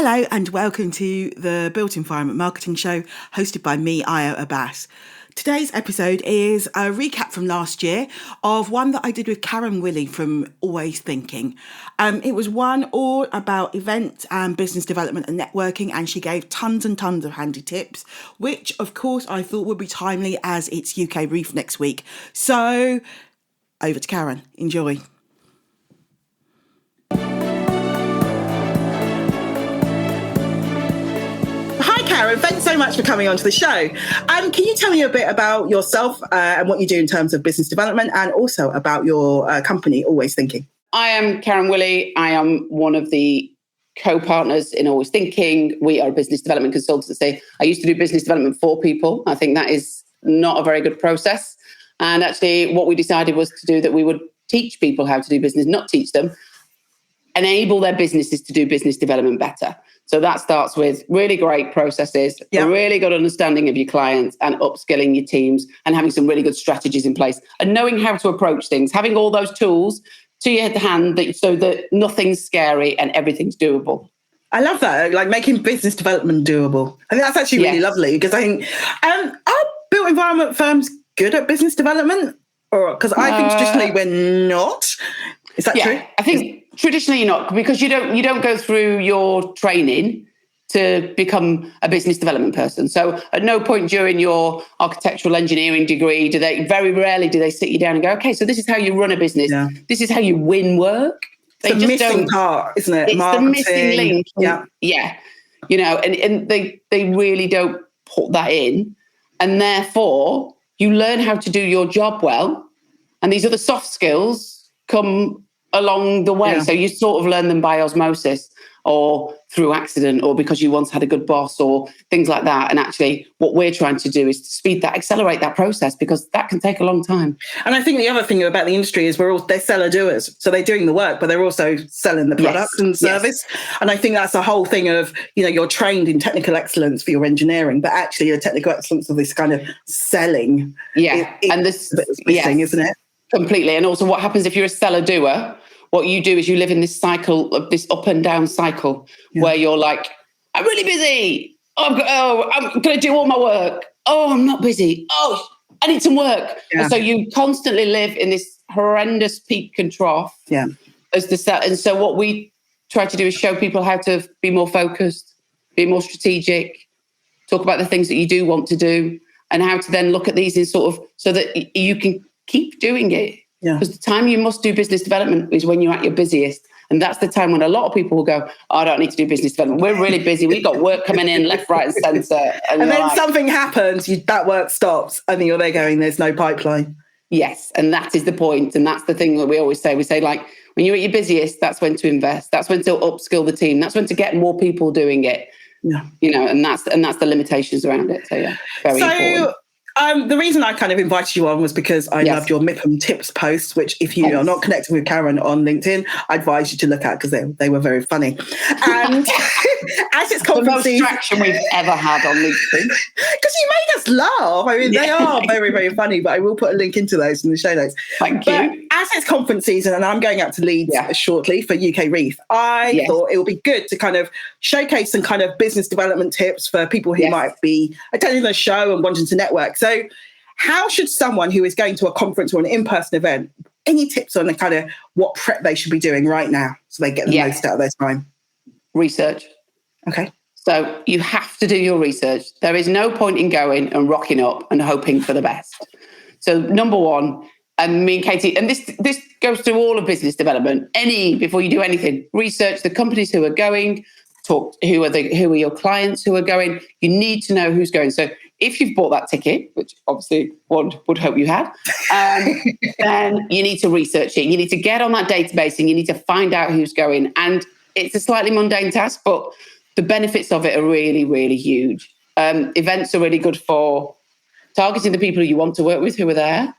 Hello and welcome to the Built Environment Marketing Show hosted by me, Aya Abbas. Today's episode is a recap from last year of one that I did with Karen Willey from Always Thinking. It was one all about events and business development and networking, and she gave tons and tons of handy tips, which of course I thought would be timely as it's UK Reef next week. So over to Karen. Enjoy. Karen, thanks so much for coming onto the show. Can you tell me a bit about yourself and what you do in terms of business development, and also about your company, Always Thinking? I am Karen Willey. I am one of the co-partners in Always Thinking. We are a business development consultancy. I used to do business development for people. I think that is not a very good process. And actually, what we decided was to do that we would teach people how to do business, not teach them, enable their businesses to do business development better. So that starts with really great processes, a really good understanding of your clients, and upskilling your teams, and having some really good strategies in place, and knowing how to approach things, having all those tools to your hand so that nothing's scary and everything's doable. I love that, like making business development doable. I think that's actually really lovely, because I think, are built environment firms good at business development? Or because I think traditionally we're not. Is that true? I think traditionally not, because you don't go through your training to become a business development person. So at no point during your architectural engineering degree very rarely do they sit you down and go, okay, so this is how you run a business. Yeah. This is how you win work. It's the missing part, isn't it? It's Marketing. The missing link. Yeah. You know, and they really don't put that in. And therefore you learn how to do your job well. And these other soft skills come along the way. So you sort of learn them by osmosis, or through accident, or because you once had a good boss, or things like that. And actually what we're trying to do is to accelerate that process, because that can take a long time. And I think the other thing about the industry is they're seller doers. So they're doing the work, but they're also selling the product and service. And I think that's the whole thing of, you're trained in technical excellence for your engineering, but actually the technical excellence of this kind of selling. And this missing, isn't it? Completely. And also what happens if you're a seller doer, what you do is you live in this cycle of this up and down cycle where you're like, I'm really busy. I'm going to do all my work. Oh, I'm not busy. Oh, I need some work. Yeah. And so you constantly live in this horrendous peak and trough as the seller. And so what we try to do is show people how to be more focused, be more strategic, talk about the things that you do want to do, and how to then look at these in sort of so that you can keep doing it. Because the time you must do business development is when you're at your busiest. And that's the time when a lot of people will go, I don't need to do business development. We're really busy. We've got work coming in left, right, and centre. And then something happens, that work stops, and then you're there going, there's no pipeline. Yes, and that is the point. And that's the thing that we always say. We say, like, when you're at your busiest, that's when to invest. That's when to upskill the team. That's when to get more people doing it. Yeah. And that's the limitations around it. So, very important. The reason I kind of invited you on was because I loved your MIPM tips posts, which if you are not connected with Karen on LinkedIn, I advise you to look at, because they were very funny. And as it's conference the most traction we've ever had on LinkedIn. Because you made us laugh. I mean, they are very, very funny, but I will put a link into those in the show notes. Thank you. As it's conference season, and I'm going out to Leeds shortly for UK Reef, I thought it would be good to kind of showcase some kind of business development tips for people who might be attending the show and wanting to network. So how should someone who is going to a conference or an in-person event, any tips on the kind of what prep they should be doing right now so they get the most out of their time? Research. Okay. So you have to do your research. There is no point in going and rocking up and hoping for the best. So number one, and me and Katie, and this goes through all of business development, before you do anything, research the companies who are going, talk who are your clients who are going. You need to know who's going. So if you've bought that ticket, which obviously one would hope you had, then you need to research it. You need to get on that database and you need to find out who's going. And it's a slightly mundane task, but the benefits of it are really, really huge. Events are really good for targeting the people you want to work with who are there,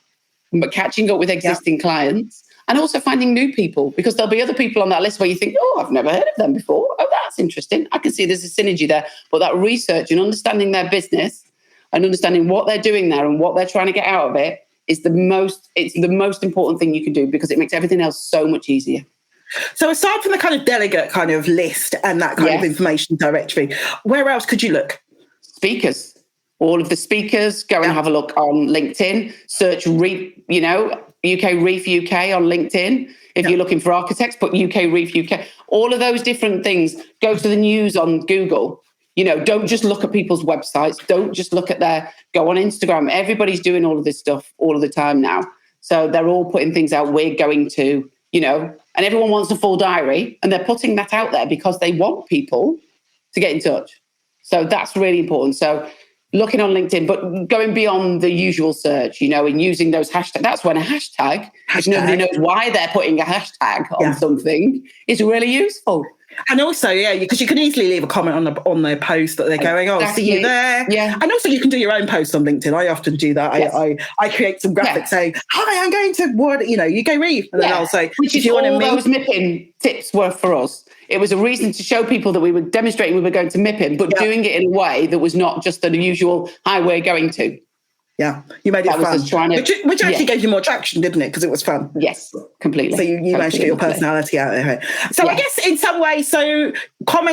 but catching up with existing clients, and also finding new people, because there'll be other people on that list where you think, oh, I've never heard of them before. Oh, that's interesting. I can see there's a synergy there. But that research and understanding their business and understanding what they're doing there and what they're trying to get out of it is the most important thing you can do, because it makes everything else so much easier. So aside from the kind of delegate kind of list and that kind of information directory, where else could you look? Speakers. All of the speakers, go and have a look on LinkedIn, search UK Reef UK on LinkedIn. If you're looking for architects, put UK Reef UK. All of those different things. Go to the news on Google. Don't just look at people's websites. Don't just look at go on Instagram. Everybody's doing all of this stuff all of the time now. So they're all putting things out. We're going to, and everyone wants a full diary, and they're putting that out there because they want people to get in touch. So that's really important. So looking on LinkedIn, but going beyond the usual search, and using those hashtags. That's when a hashtag, if nobody knows why they're putting a hashtag on something, is really useful. And also, because you can easily leave a comment on their post that they're going, see you there. Yeah. And also you can do your own post on LinkedIn. I often do that. Yes. I create some graphics saying, hi, I'm going to UK Reef. And then I'll say, which is all those MIPIM tips were for us. It was a reason to show people that we were demonstrating we were going to MIPIM, but doing it in a way that was not just the usual, hi, we're going to. Yeah, you made it fun, which actually gave you more traction, didn't it? Because it was fun. Yes, completely. So you managed to get your personality out there. So I guess in some way,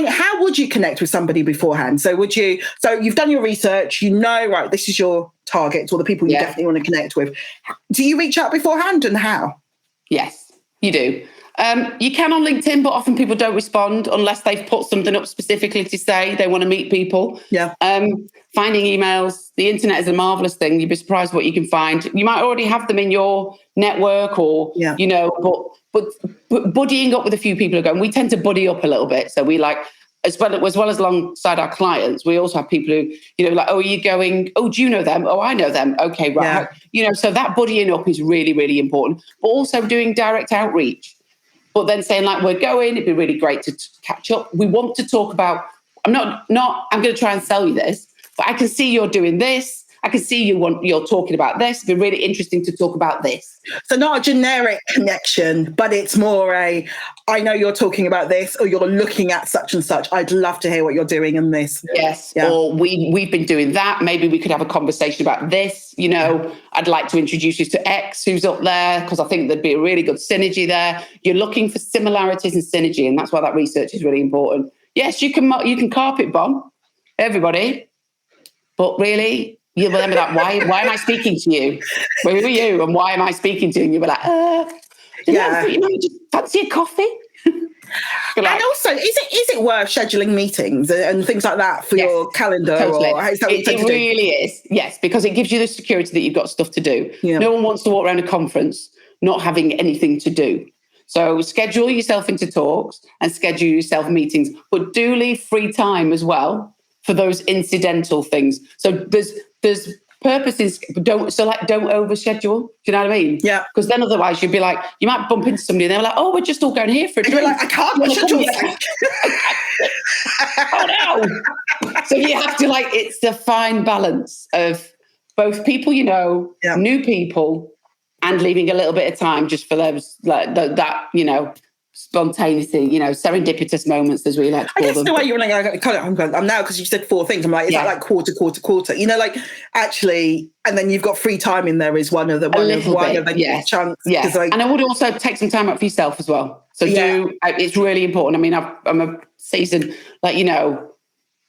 how would you connect with somebody beforehand? So you've done your research, right, this is your targets or the people you definitely want to connect with. Do you reach out beforehand, and how? Yes, you do. You can on LinkedIn, but often people don't respond unless they've put something up specifically to say they want to meet people. Yeah. Finding emails, the internet is a marvelous thing. You'd be surprised what you can find. You might already have them in your network or, but buddying up with a few people and we tend to buddy up a little bit. So we as well as alongside our clients, we also have people who, are you going? Oh, do you know them? Oh, I know them. Okay, right. Yeah. So that buddying up is really, really important. But also doing direct outreach. But then saying we're going, it'd be really great to catch up. We want to talk about, I'm going to try and sell you this, but I can see you're doing this. I can see you're talking about this. It'd be really interesting to talk about this. So not a generic connection, but it's more I know you're talking about this, or you're looking at such and such. I'd love to hear what you're doing in this. Yes. Yeah. Or we've been doing that. Maybe we could have a conversation about this. I'd like to introduce you to X who's up there, because I think there'd be a really good synergy there. You're looking for similarities and synergy, and that's why that research is really important. Yes, you can carpet bomb everybody, but really, you remember that. Why am I speaking to you? Who are you? And why am I speaking to you? And you were like, just fancy a coffee? And also, is it worth scheduling meetings and things like that for your calendar? Totally. Or is that it really is. Yes, because it gives you the security that you've got stuff to do. Yeah. No one wants to walk around a conference not having anything to do. So schedule yourself into talks and schedule yourself meetings, but do leave free time as well for those incidental things. So there's purposes, don't overschedule. Do you know what I mean? Yeah. Because then otherwise you'd be like, you might bump into somebody and they're like, oh, we're just all going here for a drink. You're like, I can't. Oh no. So you have to it's the fine balance of both people new people, and leaving a little bit of time just for those spontaneity, serendipitous moments, as we like to call them. I guess the way you're I'm now, because you said 4 things, I'm like, is that quarter? Actually, and then you've got free time in there is one of the chunks. Yeah. And I would also take some time out for yourself as well. So it's really important. I mean, I'm a seasoned,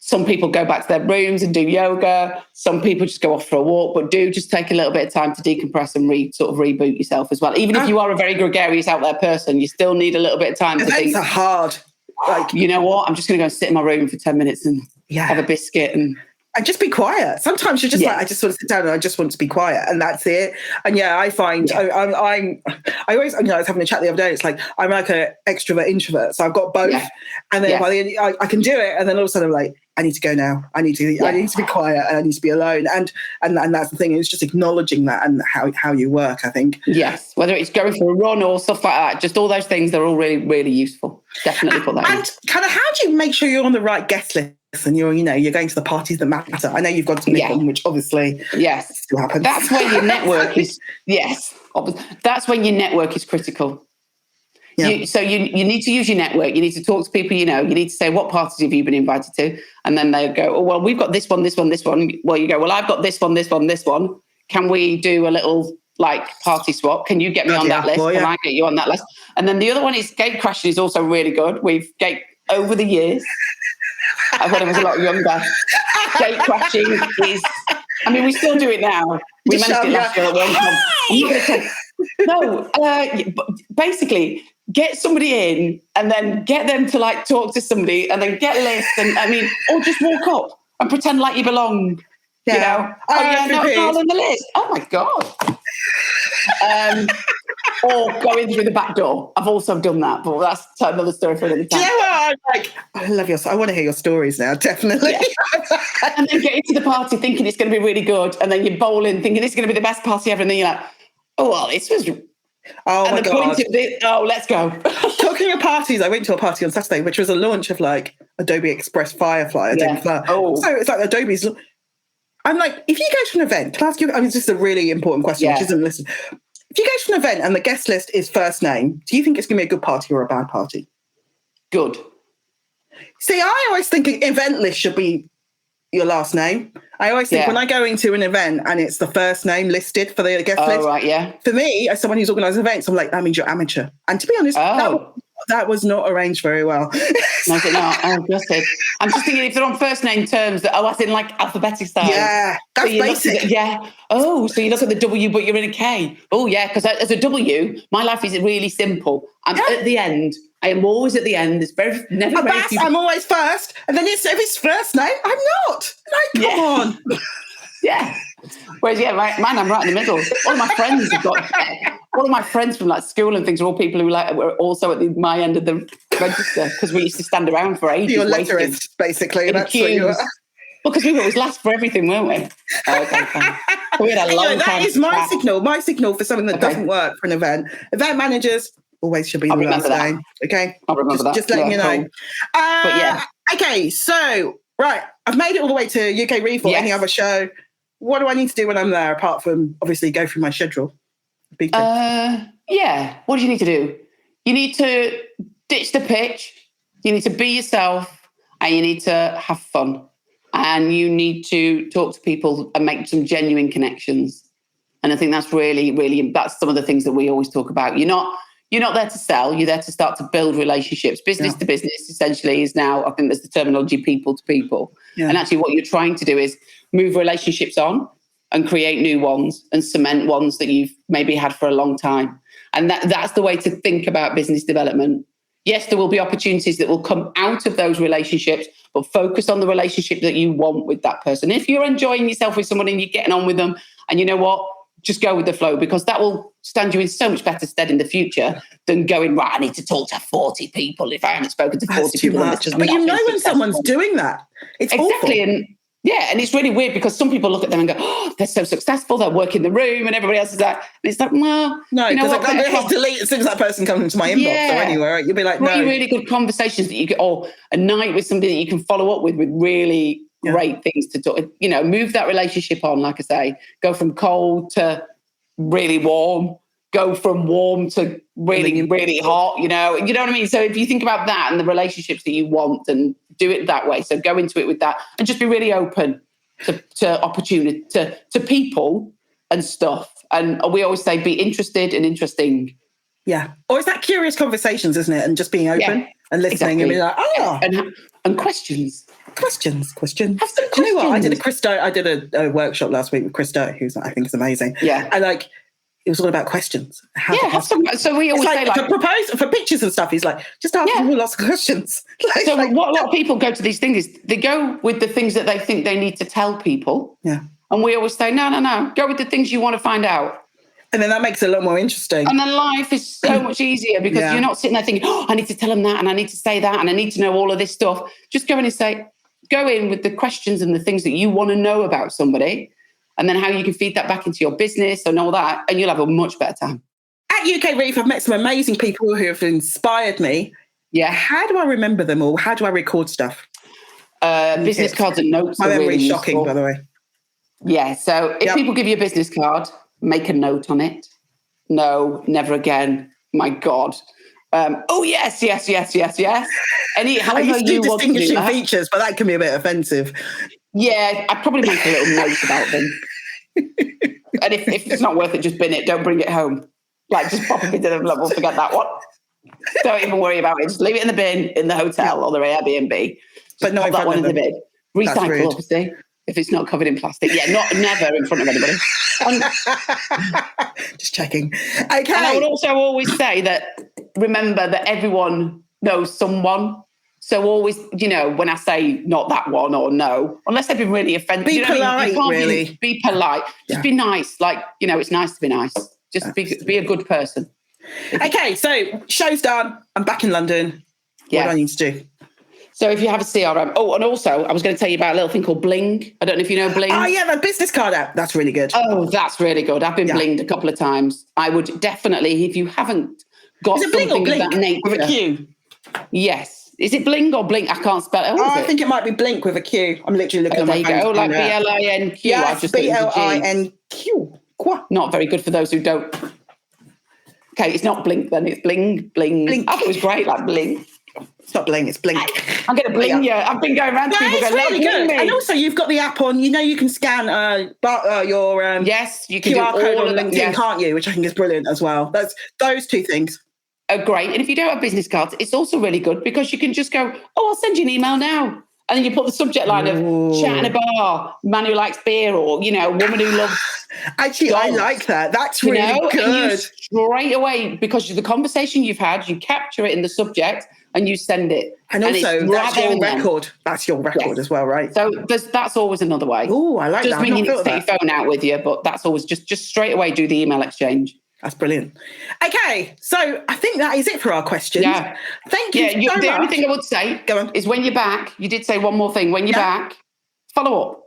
some people go back to their rooms and do yoga. Some people just go off for a walk, but do just take a little bit of time to decompress and reboot yourself as well. Even if you are a very gregarious out there person, you still need a little bit of time to think. Events are hard. You know what? I'm just going to go and sit in my room for 10 minutes and have a biscuit and just be quiet. Sometimes you're just I just sort of sit down and I just want to be quiet, and that's it. And I find I always, I was having a chat the other day. It's like I'm like an extrovert introvert, so I've got both. And then by the end, I can do it, and then all of a sudden I'm like, I need to go now. I need to be quiet, and I need to be alone. And that's the thing. It's just acknowledging that and how you work, I think. Yes, whether it's going for a run or stuff like that, just all those things, they're all really, really useful. Definitely put that in. And kind of, how do you make sure you're on the right guest list? And you're going to the parties that matter. I know you've gone to MIPIM, which obviously still happens. That's where your network is. That's when your network is critical. Yeah. So you need to use your network. You need to talk to people you know. You need to say, what parties have you been invited to? And then they go, oh, well, we've got this one, this one, this one. Well, you go, well, I've got this one, this one, this one. Can we do a little, like party swap. Can you get me on that list? Can I get you on that list? And then the other one is gate crashing is also really good. We've over the years, when I was a lot younger, gate crashing is, I mean, we still do it now. We managed it last year at one time. Basically, get somebody in and then get them to like talk to somebody and then get lists and or just walk up and pretend like you belong. Yeah. You know, it's all on the list. Oh my God. Or going through the back door. I've also done that, but that's another story for another time. Do you know what? I love I want to hear your stories now, definitely. Yeah. And then get into the party thinking it's going to be really good, and then you're bowling thinking it's going to be the best party ever, and then you're like, oh, well, this was... Oh, and my God. Let's go. Talking of parties, I went to a party on Saturday, which was a launch of like Adobe Express Firefly. So it's like Adobe's... I'm like, if you go to an event, can I ask you... this is a really important question, which isn't listened. If you go to an event and the guest list is first name, do you think it's going to be a good party or a bad party? Good. See, I always think an event list should be your last name. I always think when I go into an event and it's the first name listed for the guest list. Right, yeah. For me, as someone who's organised events, I'm like, that means you're amateur. And to be honest, that was not arranged very well. No, is it not? Oh, blessed. I'm just thinking if they're on first name terms, as in like alphabetic style. Yeah, that's basic. Oh, so you look at the W, but you're in a K. Oh, yeah, because as a W, my life is really simple. I'm at the end. I am always at the end. It's never very few. I'm always first. And then if it's first name, I'm not. Like, come on. Yeah. Whereas, mine, I'm right in the middle. All of my friends have got... All of my friends from like school and things are all people who were also at my end of the register because we used to stand around for ages. You're letterist, basically. That's what you are. Well, because we were always last for everything, weren't we? Okay, fine. We had a long time. That is my signal. My signal for something that doesn't work for an event. Event managers always should be the last name. Okay, I'll remember that. Just letting you know. Cool. Okay, so I've made it all the way to UK Reef or any other show. What do I need to do when I'm there apart from obviously go through my schedule? What do you need to do? You need to ditch the pitch, you need to be yourself, and you need to have fun, and you need to talk to people and make some genuine connections. And I think that's really that's some of the things that we always talk about. You're not there to sell, you're there to start to build relationships. Business to business essentially is now, I think there's the terminology, people to people. And actually what you're trying to do is move relationships on and create new ones and cement ones that you've maybe had for a long time. And that's the way to think about business development. Yes, there will be opportunities that will come out of those relationships, but focus on the relationship that you want with that person. If you're enjoying yourself with someone and you're getting on with them, and you know what, just go with the flow, because that will stand you in so much better stead in the future than going, right, I need to talk to 40 people if I haven't spoken to 40 people. But you know when someone's doing that, it's exactly awful. And it's really weird because some people look at them and go, oh, they're so successful, they work in the room, and everybody else is like, and it's like, well, no, because I'm going to hit delete as soon as that person comes into my inbox or anywhere. Right? You'll be like, really good conversations that you get, or a night with somebody that you can follow up with really great things to talk. Move that relationship on, like I say, go from cold to really warm, go from warm to really, really hot, you know what I mean? So if you think about that and the relationships that you want, and do it that way. So go into it with that and just be really open to opportunity, to people and stuff. And we always say, be interested and interesting. Yeah. Or is that curious conversations, isn't it? And just being open and listening and being like, and questions. Questions. Have some questions. Do you know what? I did a workshop last week with Christo, who's I think is amazing. Yeah. And it was all about questions. So we always say for pictures and stuff, he's like, just ask people lots of questions. What a lot of people go to these things is they go with the things that they think they need to tell people. Yeah. And we always say, no, go with the things you want to find out. And then that makes it a lot more interesting. And then life is so much easier because you're not sitting there thinking, oh, I need to tell them that and I need to say that and I need to know all of this stuff. Just go in with the questions and the things that you want to know about somebody, and then how you can feed that back into your business and all that, and you'll have a much better time. At UK Reef, I've met some amazing people who have inspired me. Yeah. How do I remember them all? How do I record stuff? Business cards and notes. My memory's really shocking, useful. by the way. Yeah, so if people give you a business card, make a note on it. No, never again. My God. Oh, yes. I used to do distinguishing features, but that can be a bit offensive. Yeah, I'd probably make a little note about them. And if it's not worth it, just bin it. Don't bring it home. Like, just pop it into the envelope. We'll forget that one. Don't even worry about it. Just leave it in the bin in the hotel or the Airbnb. But not pop that one in the bin. Recycle, obviously, if it's not covered in plastic. Yeah, never in front of anybody. Just checking. Okay. And I would also always say that, remember that everyone knows someone. So always, when I say not that one or no, unless they've been really offended. Be polite, really. Be polite. Just be nice. Like, it's nice to be nice. Just be a good person. Okay, so show's done. I'm back in London. What do I need to do? So if you have a CRM. Oh, and also, I was going to tell you about a little thing called Bling. I don't know if you know Bling. Oh, yeah, the business card app. That's really good. Oh, that's really good. I've been blinged a couple of times. I would definitely, if you haven't got something of that nature. With a Q? Yes. Is it Bling or Blink? I can't spell it. I think it might be Blink with a Q. I'm literally looking at my phone. There you go. Like BLINQ. Yes, BLINQ. Not very good for those who don't. Okay, it's not Blink then. It's Bling. I thought it was great, like Bling. It's not Bling, it's Blink. I'm going to bling you. I've been going around to people going, really good. And also, you've got the app on. You can scan your yes, you can QR do code all on LinkedIn, can't you? Which I think is brilliant as well. That's those two things. Are great. And if you don't have business cards, it's also really good because you can just go, I'll send you an email now. And then you put the subject line of chat in a bar, man who likes beer, or, woman who loves Actually, dogs. I like that. That's really good. And you straight away, because of the conversation you've had, you capture it in the subject and you send it. And also, that's your record. That's your record as well, right? So that's always another way. Oh, I like that. Doesn't mean you need to take your phone out with you, but that's always just straight away do the email exchange. That's brilliant. Okay, so I think that is it for our questions. Yeah. Thank you so much. The only thing I would say is when you're back, you did say one more thing. When you're back, follow up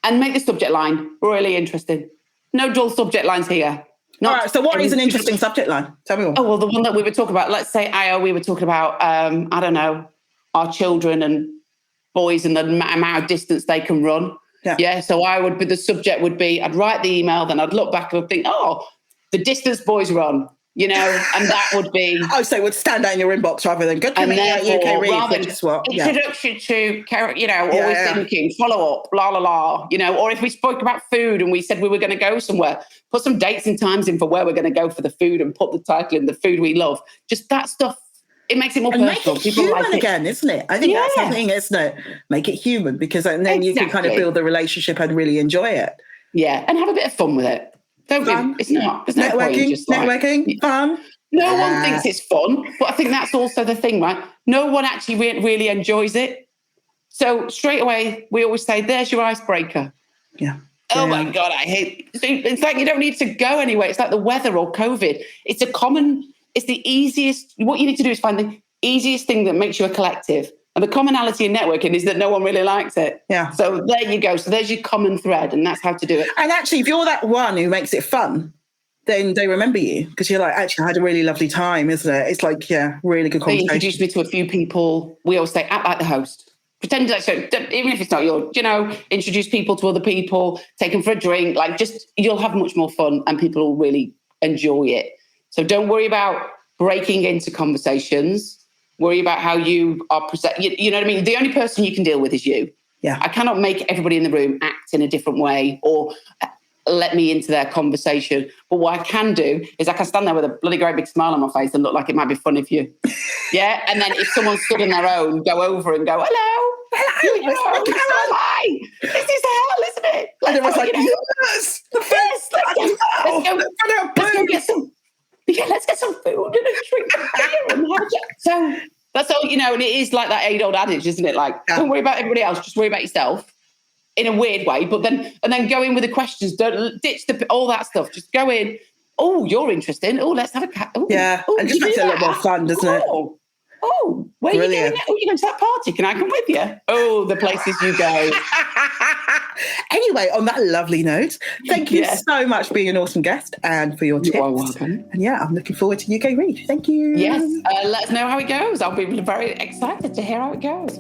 and make the subject line really interesting. No dull subject lines here. All right, so what is an interesting subject line? Tell me more. Oh, well, the one that we were talking about, let's say, we were talking about, I don't know, our children and boys and the amount of distance they can run. Yeah, so the subject would be, I'd write the email, then I'd look back and I'd think, the distance boys run, and that would be... Oh, so it would stand out in your inbox rather than good to me at UK Read, which is what... Introduction to, always thinking, follow up, blah, blah, blah, or if we spoke about food and we said we were going to go somewhere, put some dates and times in for where we're going to go for the food and put the title in, the food we love. Just that stuff, it makes it more personal. Make it human again, isn't it? I think that's something, isn't it? Make it human, because then you can kind of build the relationship and really enjoy it. Yeah, and have a bit of fun with it. It's not. There's no networking, fun. No one thinks it's fun, but I think that's also the thing, right? No one actually really enjoys it. So straight away, we always say, there's your icebreaker. Yeah. Oh my God, I hate it. It's like you don't need to go anywhere. It's like the weather or COVID. It's the easiest. What you need to do is find the easiest thing that makes you a collective. And the commonality in networking is that no one really likes it. Yeah. So there you go. So there's your common thread, and that's how to do it. And actually, if you're that one who makes it fun, then they remember you, because you're like, actually, I had a really lovely time, isn't it? It's like, really good conversation. They introduced me to a few people. We always say, act like the host. Pretend like, so even if it's not yours, introduce people to other people, take them for a drink. Like, you'll have much more fun, and people will really enjoy it. So don't worry about breaking into conversations. Worry about how you are present. You know what I mean? The only person you can deal with is you. Yeah. I cannot make everybody in the room act in a different way or let me into their conversation. But what I can do is I can stand there with a bloody great big smile on my face and look like it might be fun if you. Yeah. And then if someone stood on their own, go over and go, hello. Hi. This is hell, isn't it? And it was like, yes, the best. Let's go get some. Yeah, let's get some food and a drink and beer. So that's all, and it is like that age-old adage, isn't it? Like, don't worry about everybody else, just worry about yourself in a weird way. But then go in with the questions, don't ditch all that stuff. Just go in, you're interesting. Let's have a cat. And just makes it a little more fun, doesn't it? Where are you going now? You're going to that party. Can I come with you? Oh, the places you go. Anyway, on that lovely note, thank you so much for being an awesome guest and for your tips. You are welcome. And I'm looking forward to UK Read. Thank you. Yes, let us know how it goes. I'll be very excited to hear how it goes.